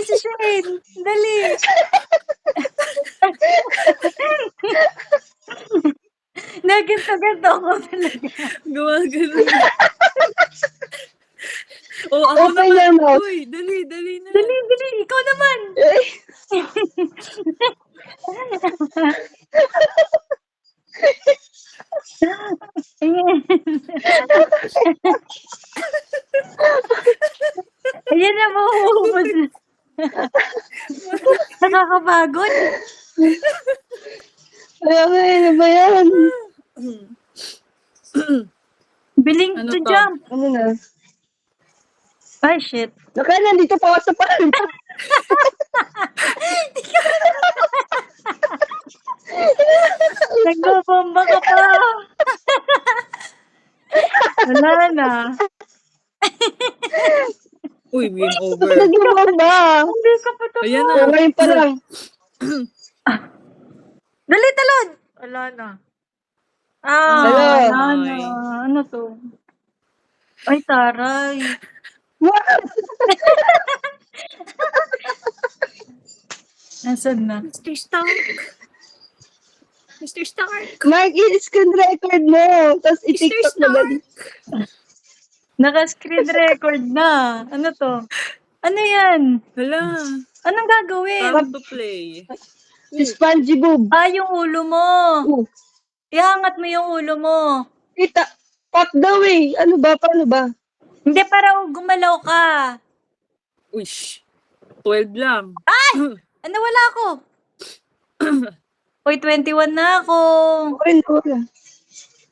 si Shane. Dali. Ganto ako talaga. Gumagano na. Oh, ako Open your naman. mouth. Uy, dali na. Dali. Ikaw naman. Ayan na, mahuhubos na. Nakakapagod. Ano ba yan? Biling Ano to to? jump. Ano na? Ay, shit. Naka, nandito pa ako sa parang. Nagbabomba ka pa. Wala na. Uy, game over. Nag-bomba. Hindi ka pa tapos. Ayan na. Ngayon pa lang. Dali, talon. Wala na. Hello. Wala na. Ano to? Ay, taray. Wow! Nasaan na? Mr. Stark. Mr. Stark. Mark, i-screen record mo. Tapos i-tiktok mo dali. Naka-screen record na. Ano to? Ano yan? Hala. Anong gagawin? Time to play. Si Spongy Bob. Yung ulo mo. Iangat mo yung ulo mo. Kita. Fuck the way. Ano ba? Paano ba? Hindi, para gumalaw ka. Uish. 12 lang. Ano, wala ako. Uy, 21 na ako. Okay, wala.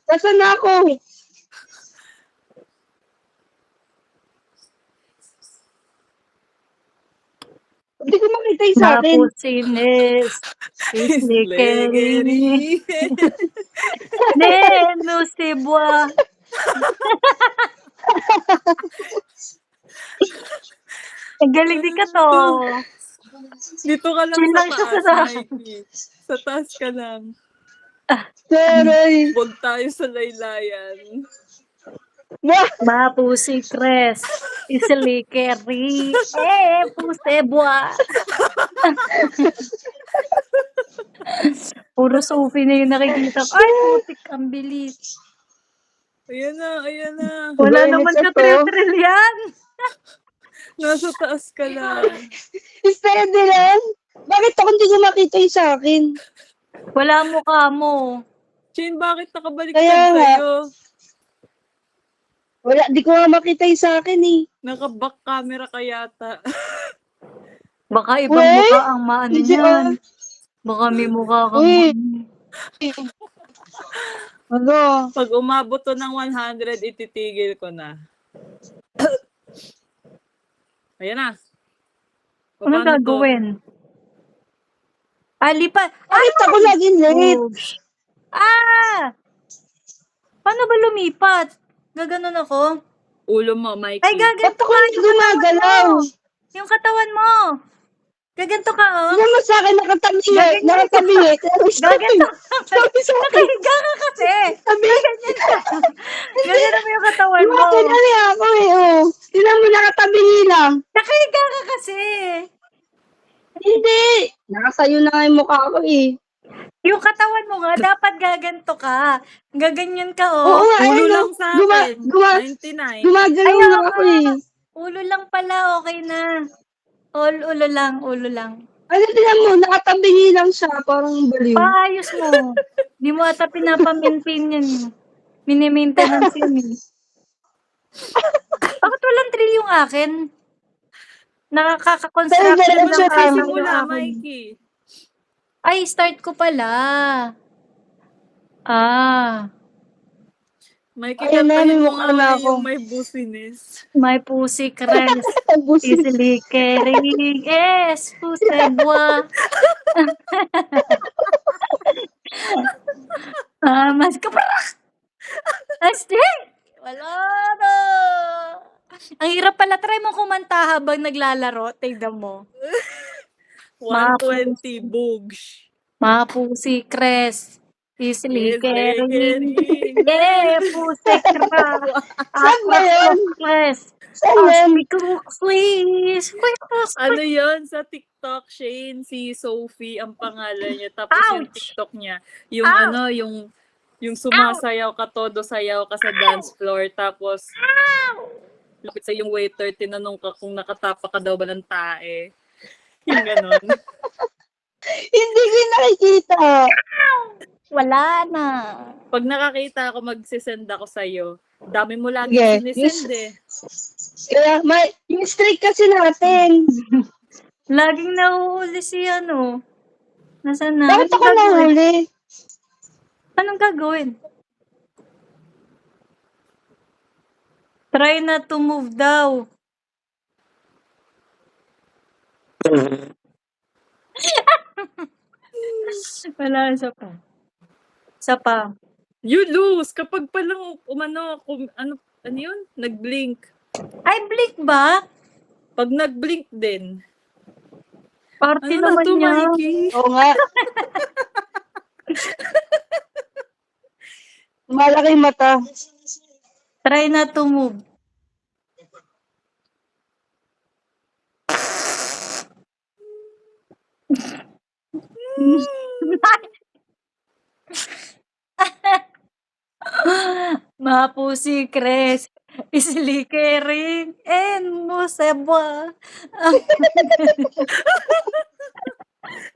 Nasaan na ako? Hindi ko makita yung sa akin. Napusinis. Sislikeri. Sligeri. Neno sibwa. Ang galing din ka to. Dito ka lang Chill sa lang siya taas, sa Mikey. Sa taas ka lang. Taray. Huwag tayo sa laylayan. Wah! Mapusi kres. Islikeri. Pusebwa. Puro Sophie na yung nakikita ko. Ay, putik, ang bilis. Ayan na. Wala Iba naman yung ka isa to. yan. Nasa taas ka lang. Steady lang. Bakit ako hindi ko makita yung sa akin? Wala mukha mo. Chin, bakit nakabaliktad Kaya nga. sa'yo? Wala, di ko nga makita yung sa akin eh. Naka-back camera ka yata. Baka ibang Weh? mukha ang maano Hindi niyan. Baka may mukha kang Uy. maano. Ano? Pag umabot to ng 100, ititigil ko na. Ayan na. Anong Paano to? gagawin? Lipat. Bakit ako laging late? Paano ba lumipat? Gaganon ako? Ulo mo, Mikey. Ay, Ba't gaganto ako ka. hindi gumagalaw? Yung katawan mo. Gaganto ka, oh. Ano mo sa akin nakatabi eh. Nakatabi eh. Gaganto ka. Sabi sa akin. Nakahiga ka kasi. Sabi. Ganyan ka. Ganyan mo yung katawan mo. Lumakinali ako eh. Oh. Tinan mo nakatabi lang. Nakahiga ka kasi. Hindi. Nakasayo na nga yung mukha ko eh. Yung katawan mo nga, dapat gaganto ka. Gaganyan ka, Oo oh. nga. Ulo ayun, lang oh. sa akin. 99. Gumagalaw Ayaw lang ako eh. Ulo lang pala, okay na. Ulo lang. Ano tinan mo, nakatabi lang siya. Parang baliw. Paayos mo. Di mo ata pinapa-maintain yan. Mini-maintenance yun eh. Bakit walang drill yung akin? Nakaka-construction Pero lang diretso kami lang. Simula, yung akin. Mikey. Ay, start ko pala. Mikey, Ayun na, kantahin may mo mukha nga na ulit ako. yung may business. My pussy cries. Busi. Easily carrying. Pusebwa. Mas kaparak. Astig. Wala na. Ang hirap pala. Try mo kumanta habang naglalaro. Tignan mo. 120 bugs. My pussy cries. Easily Easily carrying. carrying. Pussy cries. Saan ba yun? Cries. Saan yan? Ask me please. Ano yun? Sa TikTok, Shane, si Sophie ang pangalan niya. Tapos yung Ouch! TikTok niya, yung Ouch! ano, yung sumasayaw ka, todo sayaw ka sa dance floor. Tapos, lupit sa yung waiter, tinanong ka kung nakatapa ka daw ba ng tae. Yung ganon. Hindi ko yung nakikita. Wala na. Pag nakakita ako, magsisend ako sa'yo. Dami mo lagi Sige. sinisend eh. Kaya, yung streak kasi natin. Laging nahuhuli si ano. Nasaan na? Bakit ako nahuli? Anong gagawin? Try not to move daw. Wala, isa pa. Isa pa. You lose kapag palang ano yun? Nag-blink. Ay, blink ba? Pag nag-blink din. Party Ano na naman to, niya. Mikey? Oo nga. Malaki yung mata. Try not to move. Mapusi Cres. Islikering. En museba.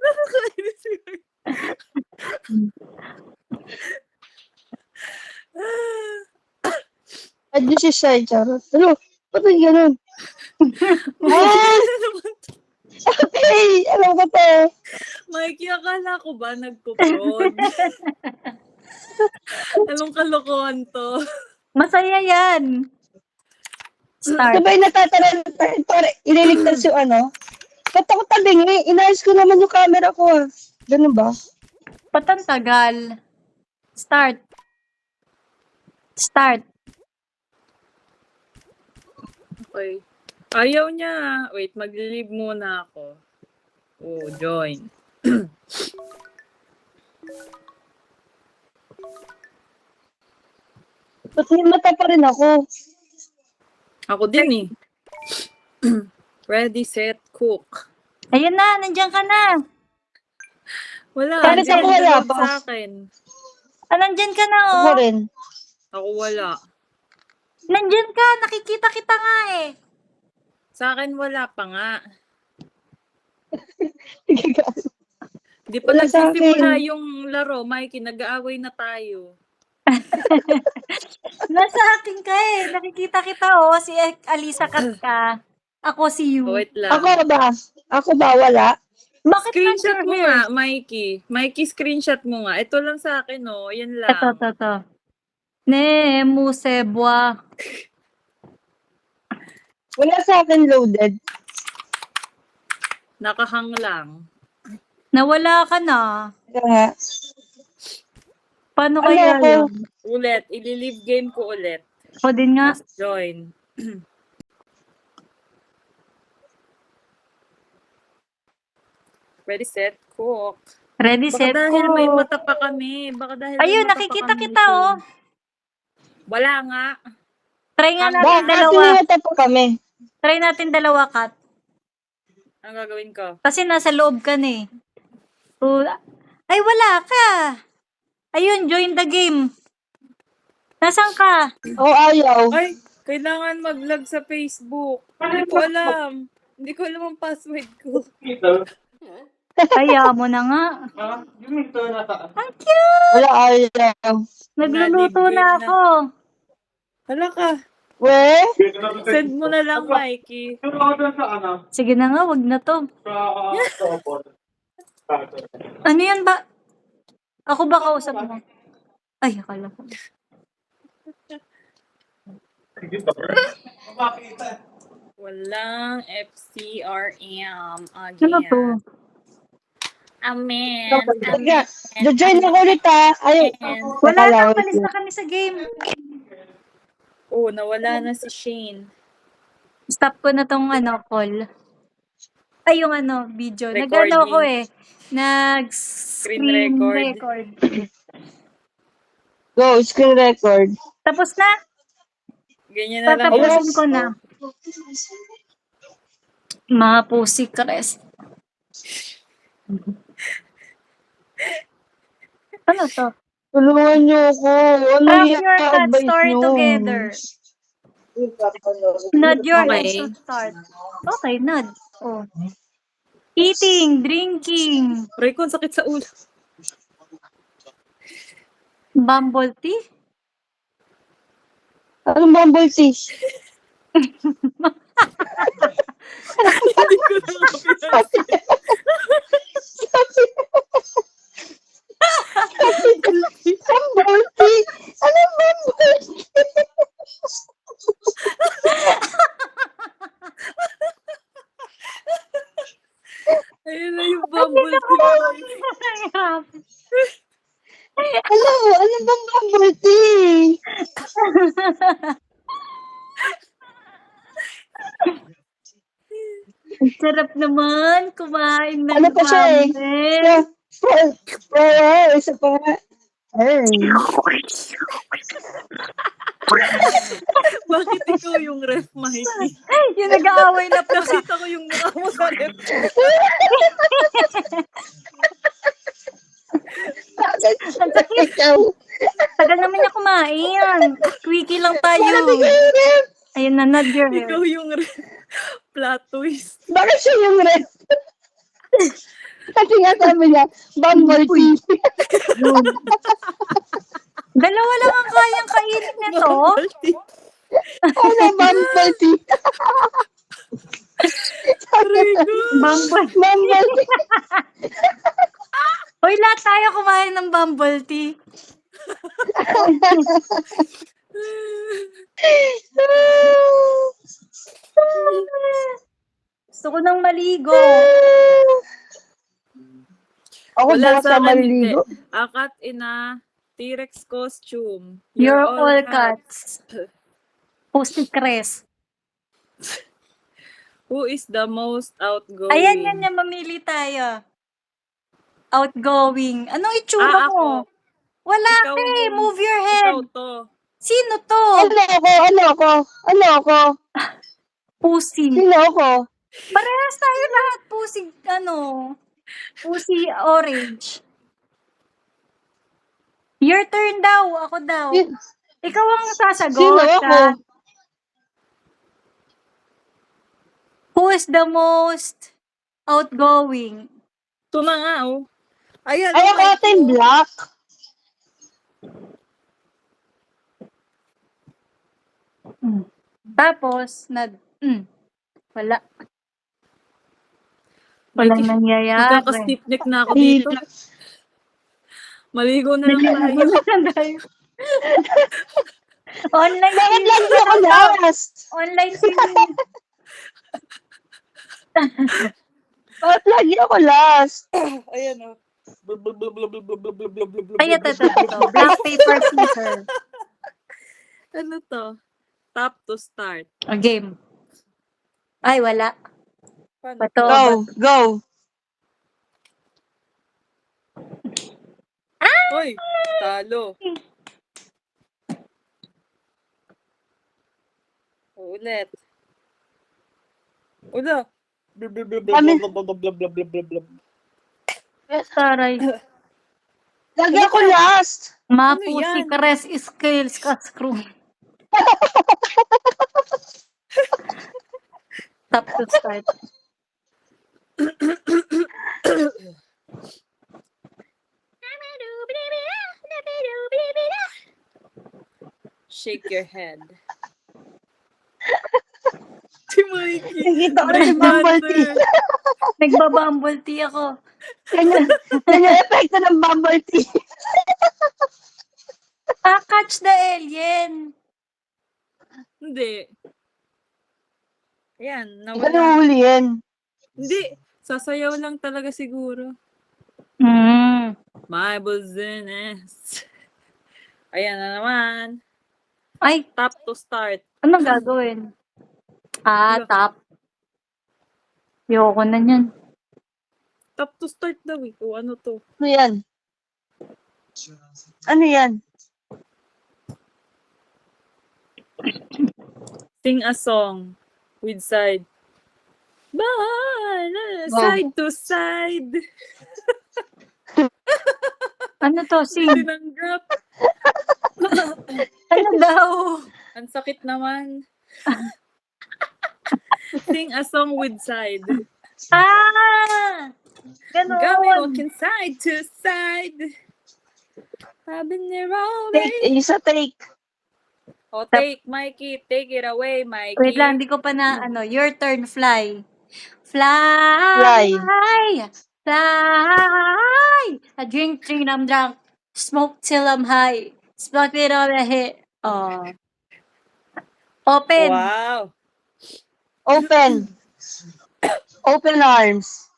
Nakakainis yun. Adyo si Shai, charot. Ano? Ba't yung ganun? Okay, alam ko to. Mikey, akala ko ba nagpo-prod? Anong kalokohan to? Masaya yan. Start. Sabay natataran, para ililigtas yung ano. Ba't ako tabingi? Inayos ko naman yung camera ko ah. Ganun ba? Patang tagal. Start. Start. Okay. Ayaw niya. Wait, mag-leave muna ako. Oh, join. Ba't may mata pa rin ako? Ako din eh. Ready, set, cook. Ayun na, nandiyan ka na. Wala. Bakit hindi ako nag-load wala pa? sa akin. Ah, nandiyan ka na, Ako oh. rin. Ako wala. Nandiyan ka, nakikita kita nga eh. Sa akin wala pa nga. Gago. Di pa Wala sa nagsisimula akin. yung laro, Mikey. Nag-aaway na tayo. Nasa akin ka eh. Nakikita kita, oh. Si Alisa Kat ka. Ako si you. Oh, wait lang. Ako ba? Ako ba? Wala? Bakit Screenshot not mo your nga, hair? Mikey. Mikey, screenshot mo nga. Ito lang sa akin, oh. Yan lang. Ito. Ne, musebwa. Wala sa akin loaded. Nakahang lang. Nawala ka na. Kaya nga. Paano Ano kaya ako? yun? Ulit. Ililive game ko ulit. Ako din nga. Tapos join. Ready, set, cook. Ready, Baka set, dahil go. may mata pa kami. Baka dahil may Ayun, mata pa nakikita kami, kita, oh. Wala nga. Try nga natin Bakit dalawa. sinimata po kami? Try natin dalawa, Kat. Ang gagawin ko? Kasi nasa loob ka na eh. So, ay, wala ka. Ayun, join the game. Nasaan ka? Oo, ayaw. Ay, kailangan mag-log sa Facebook. Hindi ko alam. Hindi ko alam ang password ko. Kaya mo na nga. Ang cute! Wala, ayaw. Nagluluto Nalibig na na. ako. Hala ka. We? Send mo na lang, Mikey. Sige na nga, wag na to. Ano yan ba? Ako ba kausap mo? Ay, akala ko. Walang FCRM again. Ano to? Amen. Sige, join ako ulit ha. Ayaw. Wala Nakala na, ko palis yun. na kami sa game. Oh, nawala na si Shane. Stop ko na tong call. Ay, yung video. Recording. Nag-ano ko eh. Nag-screen record. record. Go, screen record. Tapos na. Ganyan na lang. Tatapusin ko na. Mga Pussycrest. Ano to? Tulungan niyo ako. Ano Track yung your cat advice story niyo? together. Nod your Okay. head to start. Okay, nod. Oh. Eating, drinking, Aray ko, ang sakit sa ulo. bubble tea. Anong bumble tea? Hindi ko na mapinansin. Bumble tea? Anong bumble tea? Ayun na yung bumble tea. Ano? Ano bang bumble tea? Ang sarap naman kumain ng Ano pa siya eh? ramen. Isa pa nga. Ay. Bakit ikaw yung ref, Mikey? Yung nag-aaway na po. Nakita ko yung mukha mo sa ref. Ang sakit. Ikaw. Tagal naman niya kumain. Quickie lang tayo. Ayun na, nod your hair. Ikaw yung ref. Plot twist. Bakit siya yung red? Kasi nga sabi niya, bumble tea. Dalawa lang ang kayang kainin nito. Bumble tea. Ano bumble tea? Aray ko. Bumble. Bumble tea. Hoy, lahat tayo kumain ng bumble tea. Gusto ko nang maligo. Ako Wala bukas sa na akin, hindi. maliligo. A cat in a T-Rex costume. You're all cats. Pussycrest. Who is the most outgoing? Ayan, yan yan. Mamili tayo. Outgoing. Anong itsura mo? Ako. Wala Ikaw ka eh. yun. Move your Ikaw head. to. Sino to? Ano ako? Pussy. Sino ako? Parehas tayo lahat. Pussy, Pussy orange. Your turn daw. Ako daw. Ikaw ang sasagot. Sino ako? ah. Who is the most outgoing? Ito na nga, oh. Ayan. Ay, ako ata yung black. Tapos, wala. Walang nangyayari. Magkaka-stiff neck na ako dito. Maligo na lang tayo. Online Bakit swimming lagi ako na daw. last? Online swimming. Bakit lagi ako last? Ayan, oh. Ay, ito. Black paper scissors. Ano to? Tap to start. O, game. Ay, wala. Paano? Bato. Go. Hoy, talo. Ulit. Ula. Taray. Lagi ako last. Mga Ano pussy yan? caress scales ka screw. Tap to start. Shake your head. Si Mikey. Nakikita ko na si bumble tea. Nagbabumble tea ako. Ganyan yung epekto ng bumble tea. Catch the alien. Hindi. Ayan, Ano nawala. huli yan? Hindi. Sasayaw lang talaga siguro. My business. Ayan na naman. Ay, Tap to start. anong gagawin? Tap. Ayoko na yan. Tap to start daw eh. O ano to? Ano yan? Ano yan? Sing a song. With side. Side to side. Ano to? Sing. Tinanggap. Ano daw? Ang sakit naman. Sing a song with side. Ah! Got me Ganon. walking side to side. I've been there all Take, day. isa take. Oh, take, Mikey. Take it away, Mikey. Wait lang, di ko pa na, your turn, fly. Fly. Fly! Fly! I drink till I'm drunk. Smoke till I'm high. Smoke it on the hit. Oh. Open. Wow. Open. Open arms.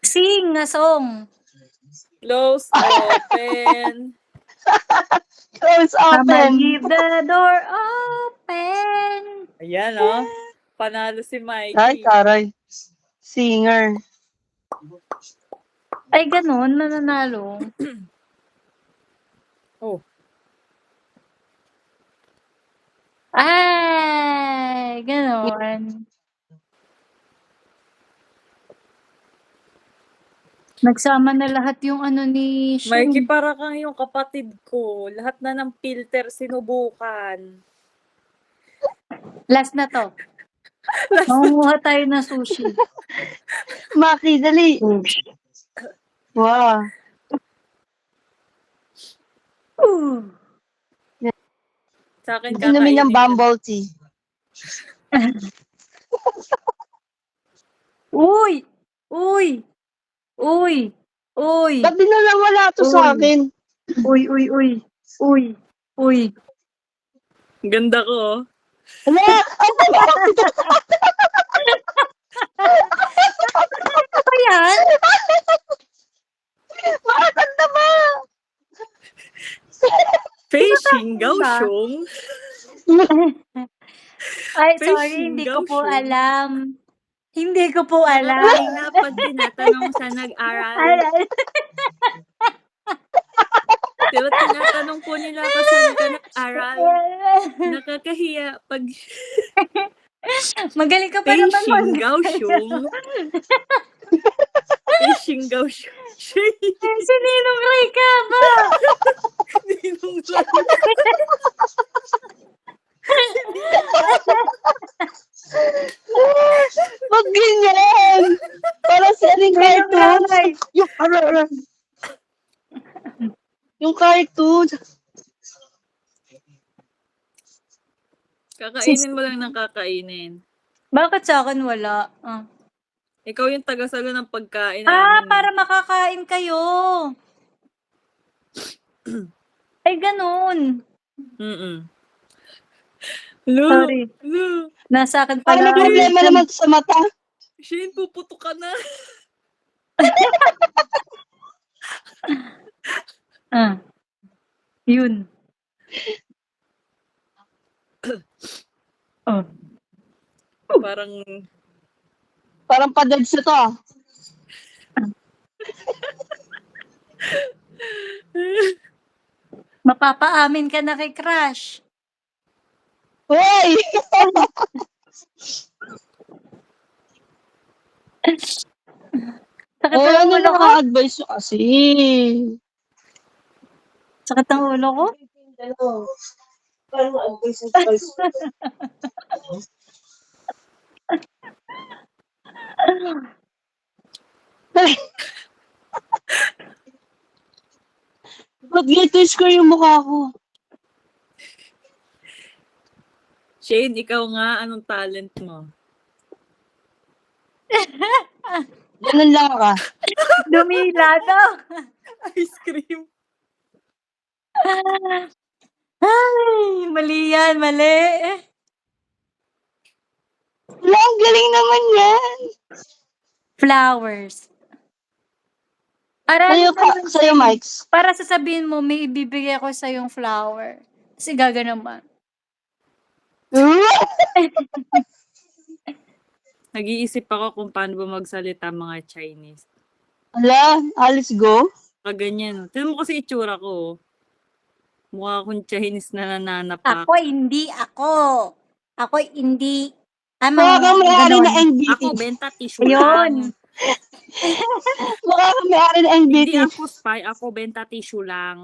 Sing a song. Close, open. Close Mama, open. leave the door open. Ayan, oh. Panalo si Mikey. Ay, taray. Singer. Ay, ganun, nananalo. Oh. Ay, ganun. Nagsama na lahat yung ano ni Mikey, Shane. para kang yung kapatid ko. Lahat na ng filter sinubukan. Last na to. Mangunguha tayo ng sushi. Maki, dali. Wow. Ooh. Sa akin, Inumin ng kakainin ko. bumble tea. Uy! Uy! Uy! Uy! Ba't di na nawala to sa Uy. akin? Uy, uy, uy. Uy. Uy. Ganda ko, oh. Wala! Ano ba yan? Bakit ang tama? Fishing Ano ba? Gauchong. Ay, sorry, Fishing hindi ko po Gauchong. alam. Hindi ko po alam. Nakakaina pag tinatanong sa nag-aral. Ay, ay. Diba tinatanong po nila ako saan ka nag-aral. Nakakahiya pag Magaling ka pa naman fishing mag- Gauchong. Fishing Gauchong. Si Ninong Ray ka ba? Ninong lang. Ba't ganyan? Para sa aling Ninong cartoon. Ray. Yung cartoon. Kakainin mo lang ng kakainin. Bakit sa akin wala? Ah, Ikaw yung tagasalo ng pagkain namin. para makakain kayo. Ay, ganun. Mm-mm. Lu, Sorry. Lu, Nasa akin Ay, may pala. problema naman to sa mata. Shane, puputo ka na. Ah. Yun. Oh. Parang, Parang pa-deads na to. Ah. Mapapaamin ka na kay Crush. Hoy! Sakit Oh, ang ano ulo ko? naka-advise ko kasi? Sakit ang ulo ko? Parang advice Ba't ganito yung square yung mukha ko? Shane, ikaw nga, anong talent mo? Ganun lang ka. Dumila daw. Ice cream. Ay, mali yan, mali. Wala, ang galing naman yan. Flowers. Sa'yo, sa'yo, Mikes. Para sasabihin mo, may ibibigay ako sa yung flower. Kasi gaganon ba? Nag-iisip ako kung paano ba magsalita mga Chinese. Ala, Alice go. Kaganyan. Tignan mo kasi itsura ko. oh. Mukha akong Chinese na nananapak. Ako, hindi ako. Ako hindi, Mukha kang may-ari ganon. ng NBT. Ako, benta tissue Ayun. lang. Mukha kang may-ari ng NBT. Hindi ako spy, ako benta tissue lang.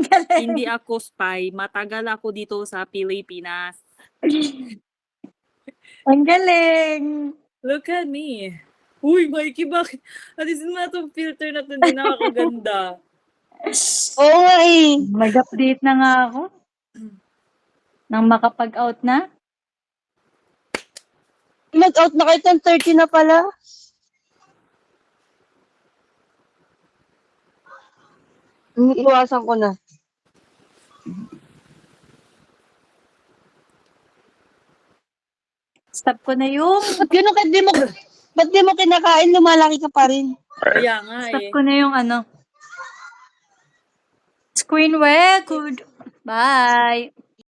Galing. Hindi ako spy, matagal ako dito sa Pilipinas. Ang galing. Look at me. Uy, Mikey, bakit? Alisin mo na itong filter na ito, hindi nakakaganda. Oo nga eh. Mag-update na nga ako. Nang makapag-out na. Mag-out na kayo, 10:30 na pala. Iwasan ko na. Stop ko na yung, Ba't di mo kinakain, lumalaki ka pa rin? Kaya nga stop eh. ko na yung screen record. Bye.